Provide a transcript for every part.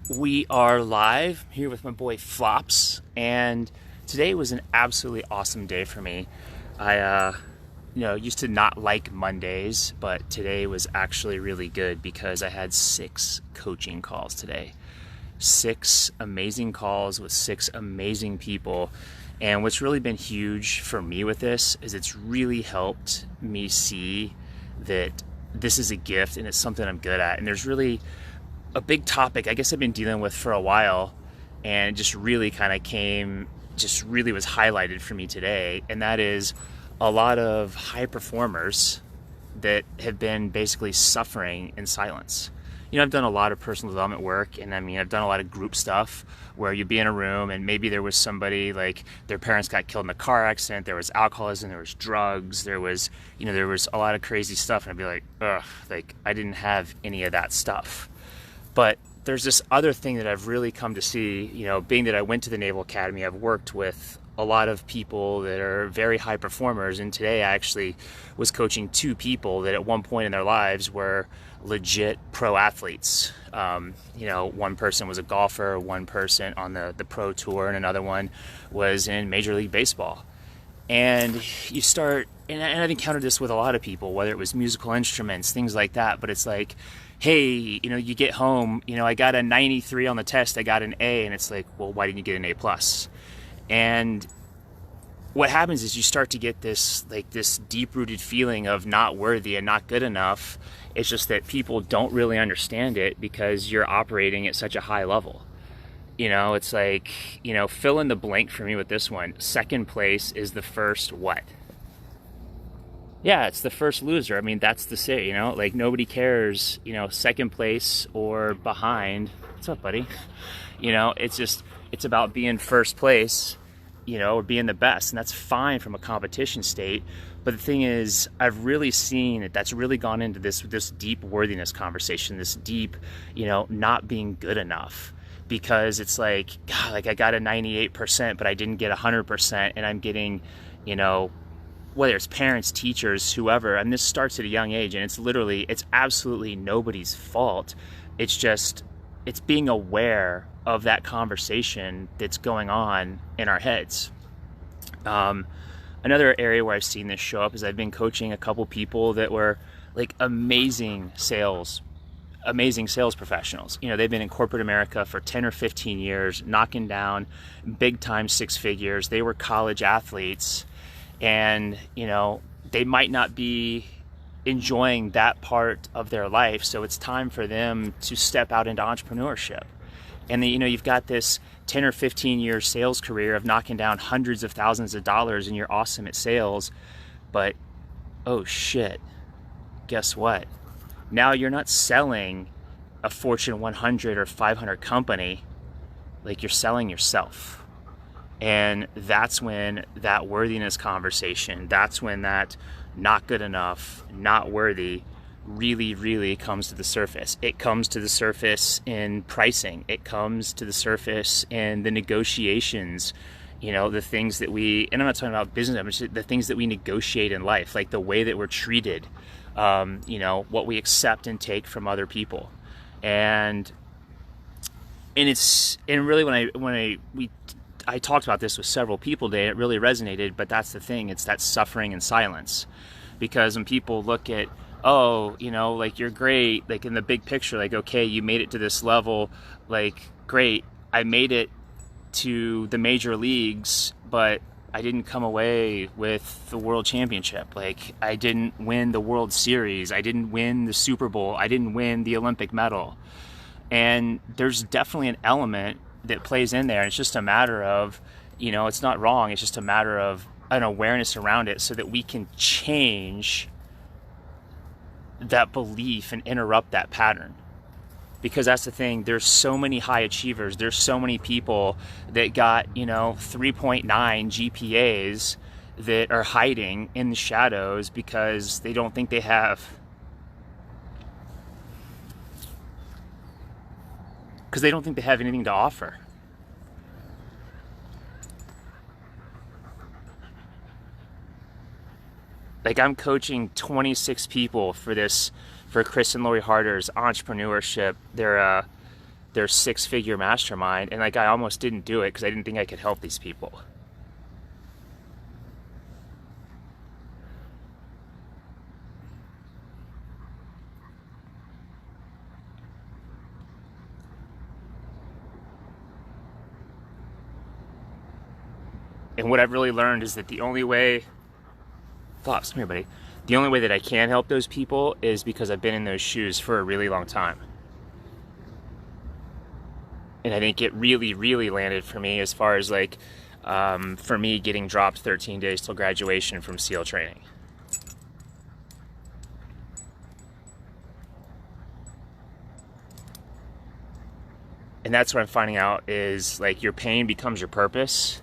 We are live here with my boy Flops, and today was an absolutely awesome day for me. I used to not like Mondays, but today was actually really good because I had 6 coaching calls today. 6 amazing calls with 6 amazing people. And what's really been huge for me with this is it's really helped me see that this is a gift and it's something I'm good at. And there's really a big topic I guess I've been dealing with for a while, and it just really kind of just really was highlighted for me today, and that is a lot of high performers that have been basically suffering in silence. I've done a lot of personal development work, and I've done a lot of group stuff where you'd be in a room and maybe there was somebody like their parents got killed in a car accident, there was alcoholism, there was drugs, there was a lot of crazy stuff, and I'd be like, ugh, like I didn't have any of that stuff. But there's this other thing that I've really come to see, being that I went to the Naval Academy, I've worked with a lot of people that are very high performers. And today I actually was coaching 2 people that at one point in their lives were legit pro athletes. One person was a golfer, one person on the pro tour, and another one was in Major League Baseball. And you start, and I've encountered this with a lot of people, whether it was musical instruments, things like that, but it's like, hey, you get home, I got a 93 on the test, I got an A, and it's like, well, why didn't you get an A+? And what happens is you start to get this deep-rooted feeling of not worthy and not good enough. It's just that people don't really understand it because you're operating at such a high level. It's like, fill in the blank for me with this one. Second place is the first what? Yeah, it's the first loser. That's the say, like nobody cares, second place or behind. What's up, buddy? It's about being first place, or being the best. And that's fine from a competition state. But the thing is, I've really seen that that's really gone into this deep worthiness conversation, this deep, not being good enough. Because it's like, God, like I got a 98%, but I didn't get 100%. And I'm getting, whether it's parents, teachers, whoever, and this starts at a young age, and it's absolutely nobody's fault. It's being aware of that conversation that's going on in our heads. Another area where I've seen this show up is I've been coaching a couple people that were like amazing sales professionals. They've been in corporate America for 10 or 15 years, knocking down big time 6 figures. They were college athletes. And, they might not be enjoying that part of their life. So it's time for them to step out into entrepreneurship. And then, you've got this 10 or 15 year sales career of knocking down hundreds of thousands of dollars and you're awesome at sales. But, oh shit, guess what? Now you're not selling a Fortune 100 or 500 company, like you're selling yourself. And that's when that worthiness conversation, that's when that not good enough, not worthy, really, really comes to the surface. It comes to the surface in pricing. It comes to the surface in the negotiations, the things that and I'm not talking about business, I'm just the things that we negotiate in life, like the way that we're treated, what we accept and take from other people. And really when I talked about this with several people today, it really resonated, but that's the thing, it's that suffering in silence. Because when people look at, oh, like you're great, like in the big picture, like, okay, you made it to this level, like, great, I made it to the major leagues, but I didn't come away with the world championship. Like, I didn't win the World Series, I didn't win the Super Bowl, I didn't win the Olympic medal. And there's definitely an element that plays in there. It's just a matter of, it's not wrong. It's just a matter of an awareness around it so that we can change that belief and interrupt that pattern. Because that's the thing, there's so many high achievers. There's so many people that got, 3.9 GPAs that are hiding in the shadows because they don't think they have. Because they don't think they have anything to offer. Like, I'm coaching 26 people for Chris and Lori Harder's entrepreneurship. They're their six-figure mastermind, and like I almost didn't do it because I didn't think I could help these people. And what I've really learned is that the only way, Flops, come here, buddy. The only way that I can help those people is because I've been in those shoes for a really long time. And I think it really, really landed for me as far as like, for me getting dropped 13 days till graduation from SEAL training. And that's what I'm finding out is like your pain becomes your purpose.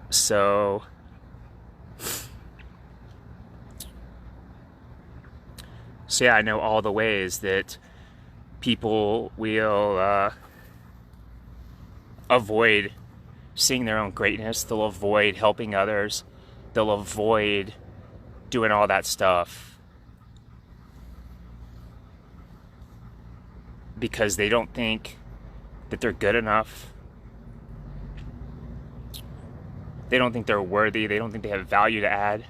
So yeah, I know all the ways that people will avoid seeing their own greatness. They'll avoid helping others. They'll avoid doing all that stuff because they don't think that they're good enough. They don't think they're worthy. They don't think they have value to add.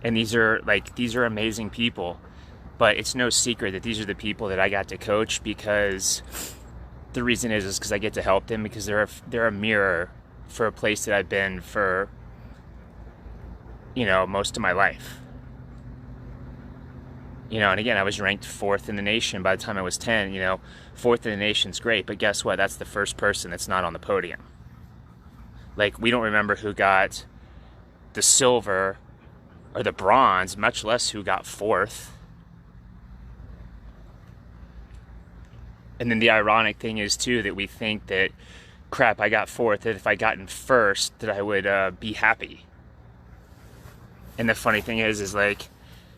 And these are amazing people. But it's no secret that these are the people that I got to coach, because the reason is because I get to help them, because they're a mirror for a place that I've been for, most of my life. And again, I was ranked 4th in the nation by the time I was 10. 4th in the nation's great, but guess what? That's the first person that's not on the podium. Like, we don't remember who got the silver or the bronze, much less who got 4th. And then the ironic thing is, too, that we think that, crap, I got 4th, that if I gotten 1st, that I would be happy. And the funny thing is like,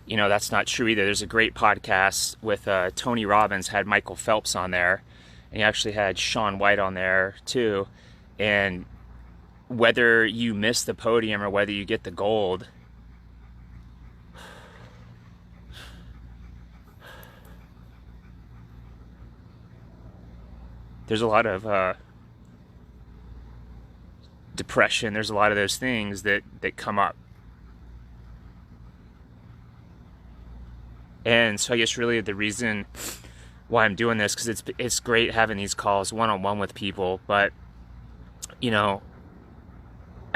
that's not true either. There's a great podcast with Tony Robbins, had Michael Phelps on there, and he actually had Shaun White on there, too. And whether you miss the podium or whether you get the gold, there's a lot of depression. There's a lot of those things that come up. And so I guess really the reason why I'm doing this, because it's great having these calls one-on-one with people, but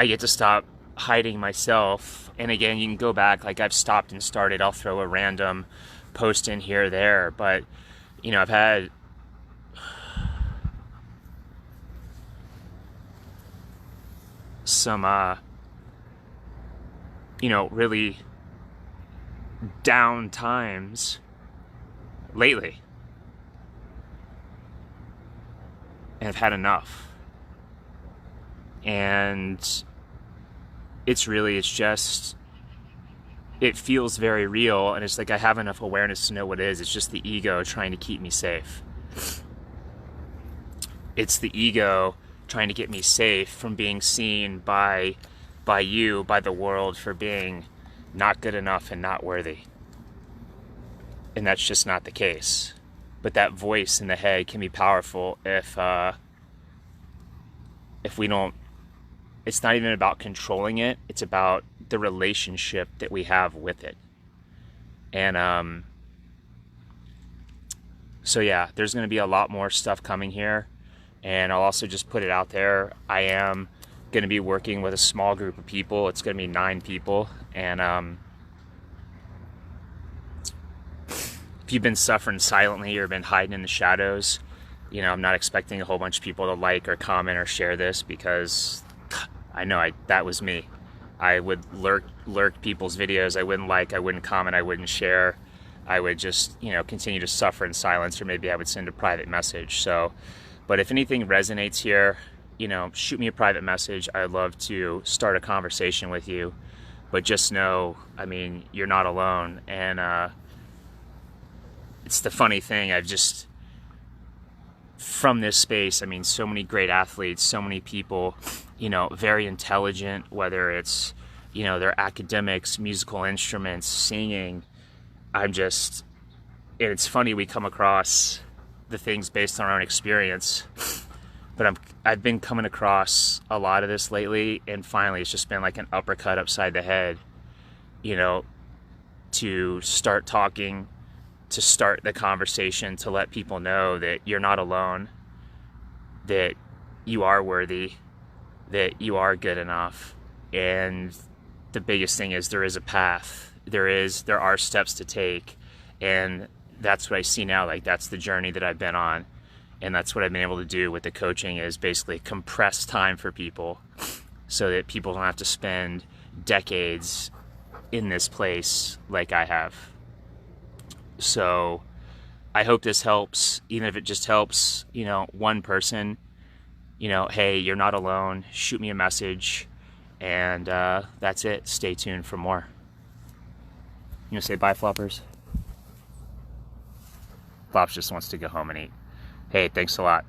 I get to stop hiding myself. And again, you can go back, like I've stopped and started, I'll throw a random post in here or there, but I've had some really down times lately, and I've had enough. And it feels very real, and it's like I have enough awareness to know what it is. It's just the ego trying to keep me safe. It's the ego trying to get me safe from being seen by you, by the world, for being not good enough and not worthy. And that's just not the case. But that voice in the head can be powerful if we don't. It's not even about controlling it. It's about the relationship that we have with it. And so yeah, there's going to be a lot more stuff coming here. And I'll also just put it out there. I am going to be working with a small group of people. It's going to be 9 people. And if you've been suffering silently or been hiding in the shadows, I'm not expecting a whole bunch of people to like or comment or share this, because I know that was me. I would lurk people's videos. I wouldn't comment, I wouldn't share. I would just, continue to suffer in silence, or maybe I would send a private message. So, but if anything resonates here, shoot me a private message. I'd love to start a conversation with you. But just know, you're not alone. And it's the funny thing, from this space, so many great athletes, so many people, very intelligent, whether it's you know, their academics, musical instruments, singing. And it's funny, we come across the things based on our own experience, but I've been coming across a lot of this lately, and finally it's just been like an uppercut upside the head, you know, to start talking, to start the conversation, to let people know that you're not alone, that you are worthy, that you are good enough. And the biggest thing is there is a path. There are steps to take. And that's what I see now. Like, that's the journey that I've been on. And that's what I've been able to do with the coaching, is basically compress time for people so that people don't have to spend decades in this place like I have. So I hope this helps, even if it just helps, you know, one person. You know, hey, you're not alone. Shoot me a message. And that's it. Stay tuned for more. You gonna say bye, Floppers? Flops just wants to go home and eat. Hey, thanks a lot.